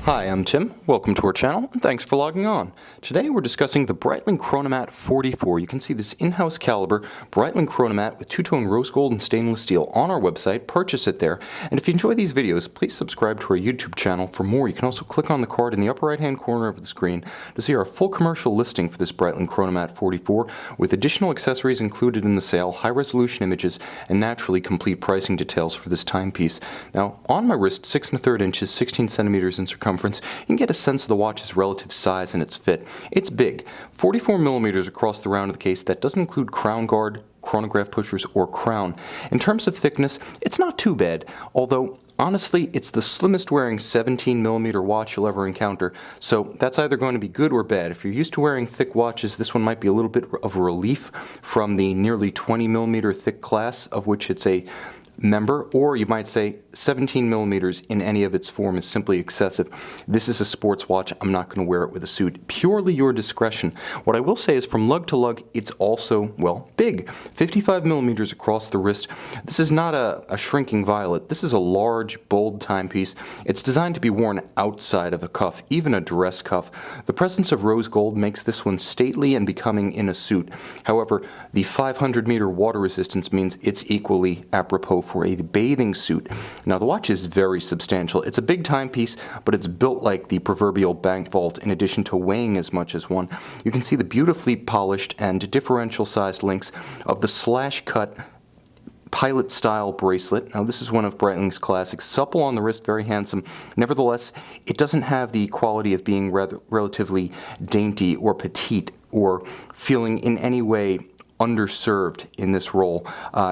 Hi, I'm Tim. Welcome to our channel, and thanks for logging on. Today we're discussing the Breitling Chronomat 44. You can see this in-house caliber Breitling Chronomat with two-tone rose gold and stainless steel on our website. Purchase it there. And if you enjoy these videos, please subscribe to our YouTube channel for more. You can also click on the card in the upper right-hand corner of the screen to see our full commercial listing for this Breitling Chronomat 44 with additional accessories included in the sale, high-resolution images, and naturally complete pricing details for this timepiece. Now, on my wrist, 6 1/3 inches, 16 centimeters in circumference, you can get a sense of the watch's relative size and its fit. It's big, 44 millimeters across the round of the case. That doesn't include crown guard, chronograph pushers, or crown. In terms of thickness, it's not too bad, although honestly, it's the slimmest wearing 17 millimeter watch you'll ever encounter, so that's either going to be good or bad. If you're used to wearing thick watches, this one might be a little bit of a relief from the nearly 20 millimeter thick class of which it's a member, or you might say 17 millimeters in any of its form is simply excessive. This is a sports watch. I'm not going to wear it with a suit. Purely your discretion. What I will say is from lug to lug, it's also, well, big. 55 millimeters across the wrist. This is not a shrinking violet. This is a large, bold timepiece. It's designed to be worn outside of a cuff, even a dress cuff. The presence of rose gold makes this one stately and becoming in a suit. However, the 500-meter water resistance means it's equally apropos for a bathing suit. Now, the watch is very substantial. It's a big timepiece, but it's built like the proverbial bank vault in addition to weighing as much as one. You can see the beautifully polished and differential sized links of the slash-cut pilot style bracelet. Now, this is one of Breitling's classics. Supple on the wrist, very handsome. Nevertheless, it doesn't have the quality of being relatively dainty or petite or feeling in any way underserved in this role.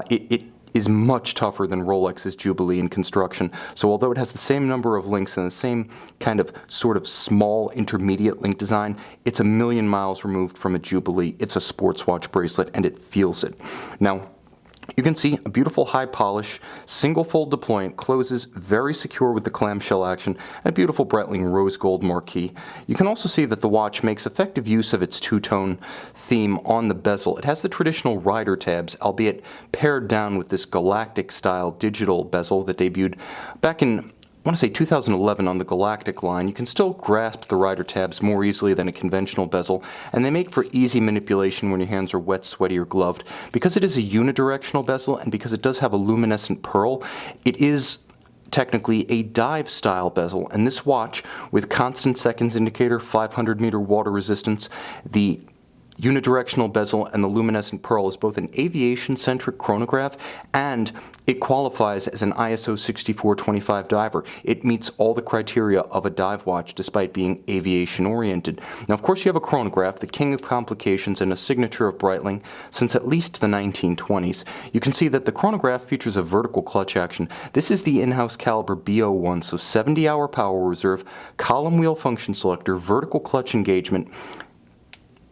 It is much tougher than Rolex's Jubilee in construction. So although it has the same number of links and the same kind of sort of small intermediate link design, it's a million miles removed from a Jubilee. It's a sports watch bracelet and it feels it. Now, you can see a beautiful high polish, single fold deployant, closes very secure with the clamshell action, and a beautiful Breitling rose gold marquee. You can also see that the watch makes effective use of its two-tone theme on the bezel. It has the traditional rider tabs, albeit pared down with this galactic style digital bezel that debuted back in, I want to say 2011 on the Galactic line. You can still grasp the rider tabs more easily than a conventional bezel, and they make for easy manipulation when your hands are wet, sweaty, or gloved. Because it is a unidirectional bezel, and because it does have a luminescent pearl, it is technically a dive style bezel, and this watch with constant seconds indicator, 500-meter water resistance, the unidirectional bezel, and the luminescent pearl is both an aviation-centric chronograph, and it qualifies as an ISO 6425 diver. It meets all the criteria of a dive watch despite being aviation-oriented. Now, of course, you have a chronograph, the king of complications and a signature of Breitling since at least the 1920s. You can see that the chronograph features a vertical clutch action. This is the in-house caliber B01, so 70-hour power reserve, column wheel function selector, vertical clutch engagement.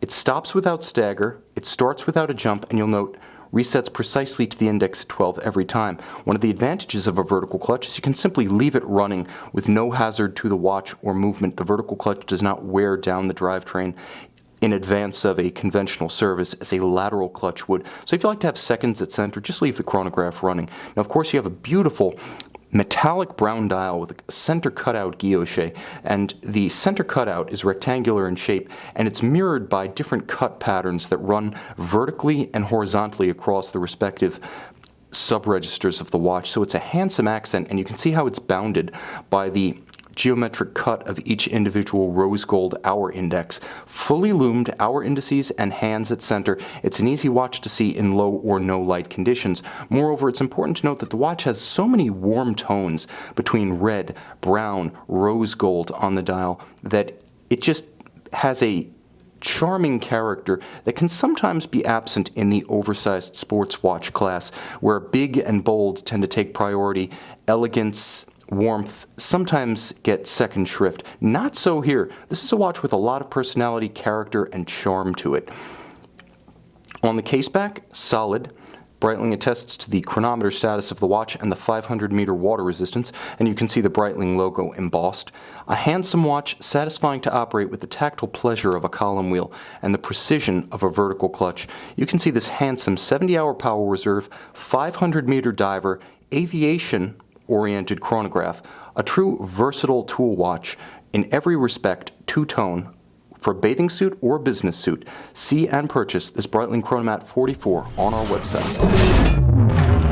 It stops without stagger, it starts without a jump, and you'll note resets precisely to the index at 12 every time. One of the advantages of a vertical clutch is you can simply leave it running with no hazard to the watch or movement. The vertical clutch does not wear down the drivetrain in advance of a conventional service as a lateral clutch would. So if you like to have seconds at center, just leave the chronograph running. Now, of course, you have a beautiful metallic brown dial with a center cutout guilloche, and the center cutout is rectangular in shape, and it's mirrored by different cut patterns that run vertically and horizontally across the respective sub-registers of the watch. So it's a handsome accent, and you can see how it's bounded by the geometric cut of each individual rose gold hour index. Fully loomed hour indices and hands at center. It's an easy watch to see in low or no light conditions. Moreover, it's important to note that the watch has so many warm tones between red, brown, rose gold on the dial that it just has a charming character that can sometimes be absent in the oversized sports watch class, where big and bold tend to take priority. Elegance, warmth sometimes get second shrift. Not so here. This is a watch with a lot of personality, character, and charm to it. On the case back, solid. Breitling attests to the chronometer status of the watch and the 500-meter water resistance, and you can see the Breitling logo embossed. A handsome watch, satisfying to operate with the tactile pleasure of a column wheel and the precision of a vertical clutch. You can see this handsome 70-hour power reserve, 500-meter diver, aviation-oriented chronograph, a true versatile tool watch in every respect two-tone for a bathing suit or business suit. See and purchase this Breitling Chronomat 44 on our website.